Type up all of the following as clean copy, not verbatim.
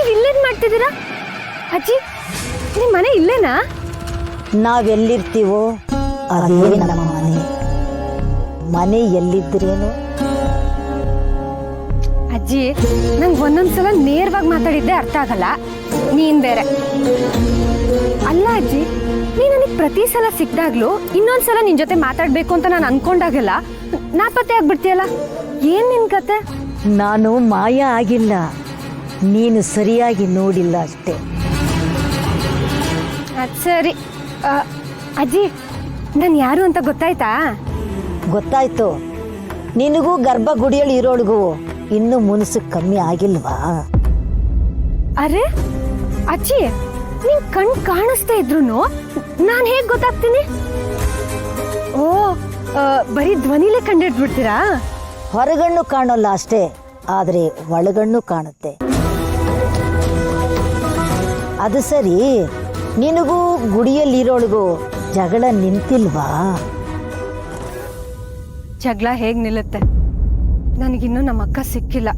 ನೀವ್ ಇಲ್ಲೇನ್ ಮಾಡ್ತಿದ್ದೀರಾ? ಅಜ್ಜಿ, ನಿಮ್ ಮನೆ ಇಲ್ಲೇನಾ? ನಾವೆಲ್ಲಿರ್ತೀವೋ ಅದೇ ನಮ್ಮ ಮನೆ. ಮನೆ ಎಲ್ಲಿದ್ರೇನು? ಅಜ್ಜಿ, ನಂಗೆ ಒಂದೊಂದ್ಸಲ ನೇರವಾಗಿ ಮಾತಾಡಿದ್ದೆ ಅರ್ಥ ಆಗಲ್ಲ, ನೀನ್ ಬೇರೆ. ಅಲ್ಲ ಅಜ್ಜಿ, ನೀ ನನಗೆ ಪ್ರತಿ ಸಲ ಸಿಕ್ದಾಗ್ಲೂ ಇನ್ನೊಂದ್ಸಲ ನಿನ್ ಜೊತೆ ಮಾತಾಡ್ಬೇಕು ಅಂತ ನಾನು ಅನ್ಕೊಂಡಾಗೆಲ್ಲ ನಾಪತ್ತೆ ಆಗ್ಬಿಡ್ತೀಯಲ್ಲ, ಏನ್ ನಿನ್ ಕತೆ? ನಾನು ಮಾಯ ಆಗಿಲ್ಲ, ನೀನು ಸರಿಯಾಗಿ ನೋಡಿಲ್ಲ ಅಷ್ಟೇ. ಅದ್ ಸರಿ. ಅಜ್ಜಿ, ನಾನು ಯಾರು ಅಂತ ಗೊತ್ತಾಯ್ತಾ? ಗೊತ್ತಾಯ್ತು. ನಿನಗೂ ಗರ್ಭಗುಡಿಯಲ್ಲಿ ಇರೋಳಿಗೂ ಇನ್ನೂ ಮುನಸು ಕಮ್ಮಿ ಆಗಿಲ್ವಾ? ಅರೆ ಅಜ್ಜಿ, ನಿನ್ ಕಣ್ ಕಾಣಿಸ್ತಾ ಇದ್ರು ನಾನ್ ಹೇಗ್ ಗೊತ್ತಾಗ್ತೀನಿ? ಓ, ಬರೀ ಧ್ವನಿಲೇ ಕಂಡಿಡ್ಬಿಡ್ತೀರಾ? ಹೊರಗಣ್ಣು ಕಾಣೋಲ್ಲ ಅಷ್ಟೇ, ಆದ್ರೆ ಒಳಗಣ್ಣು ಕಾಣುತ್ತೆ. ಅದು ಸರಿ, ನಿನಗೂ ಗುಡಿಯಲ್ಲಿರೋಳಿಗೂ ಜಗಳ ನಿಂತಿಲ್ವಾ? ಜಗಳ ಹೇಗ್ ನಿಲ್ಲುತ್ತೆ? ನನಗಿನ್ನೂ ನಮ್ಮ ಅಕ್ಕ ಸಿಕ್ಕಿಲ್ಲ.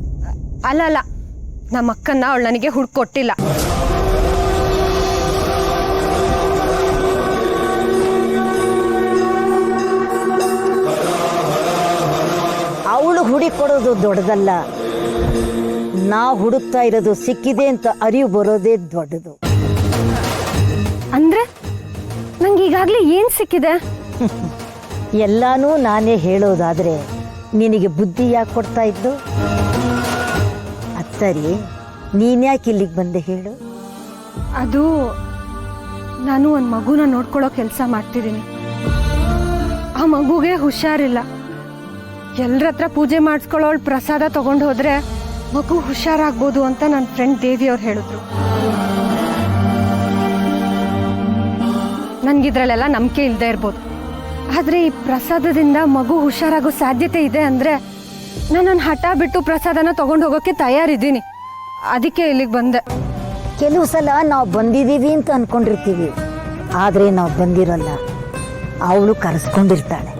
ಅಲ್ಲ, ನಮ್ಮ ಅಕ್ಕನ್ನ ಅವಳು ನನಗೆ ಹುಡ್ಕೊಟ್ಟಿಲ್ಲ. ಅವಳು ಹುಡುಕೊಡೋದು ದೊಡ್ಡದಲ್ಲ, ನಾ ಹುಡುಕ್ತಾ ಇರೋದು ಸಿಕ್ಕಿದೆ ಅಂತ ಅರಿವು ಬರೋದೇ ದೊಡ್ಡದು. ಅಂದ್ರೆ ನಂಗೆ ಈಗಾಗ್ಲೇ ಏನ್ ಸಿಕ್ಕಿದೆ? ಎಲ್ಲಾನು ನಾನೇ ಹೇಳೋದಾದ್ರೆ ನಿನಗೆ ಬುದ್ಧಿ ಯಾಕೆ ಕೊಡ್ತಾ ಇದ್ದು? ಅತ್ತರಿ, ನೀನ್ಯಾಕೆ ಇಲ್ಲಿಗೆ ಬಂದೆ ಹೇಳು? ಅದು ನಾನು ಒಂದು ಮಗುನ ನೋಡ್ಕೊಳ್ಳೋ ಕೆಲಸ ಮಾಡ್ತಿದ್ದೀನಿ. ಆ ಮಗುಗೆ ಹುಷಾರಿಲ್ಲ. ಎಲ್ಲರ ಹತ್ರ ಪೂಜೆ ಮಾಡಿಸ್ಕೊಳ್ಳೋಳು ಪ್ರಸಾದ ತಗೊಂಡು ಹೋದ್ರೆ ಮಗು ಹುಷಾರಾಗ್ಬೋದು ಅಂತ ನನ್ನ ಫ್ರೆಂಡ್ ದೇವಿ ಅವ್ರು ಹೇಳಿದ್ರು. ನನ್ಗಿದ್ರಲ್ಲೆಲ್ಲ ನಂಬಿಕೆ ಇಲ್ಲದೆ ಇರ್ಬೋದು, ಆದ್ರೆ ಈ ಪ್ರಸಾದದಿಂದ ಮಗು ಹುಷಾರಾಗೋ ಸಾಧ್ಯತೆ ಇದೆ ಅಂದ್ರೆ ನಾನು ಹಠ ಬಿಟ್ಟು ಪ್ರಸಾದನ ತಗೊಂಡು ಹೋಗೋಕೆ ತಯಾರಿದ್ದೀನಿ. ಅದಕ್ಕೆ ಇಲ್ಲಿಗೆ ಬಂದೆ. ಕೆಲವು ಸಲ ನಾವು ಬಂದಿದ್ದೀವಿ ಅಂತ ಅನ್ಕೊಂಡಿರ್ತೀವಿ, ಆದ್ರೆ ನಾವು ಬಂದಿರಲ್ಲ, ಅವಳು ಕರೆಸ್ಕೊಂಡಿರ್ತಾಳೆ.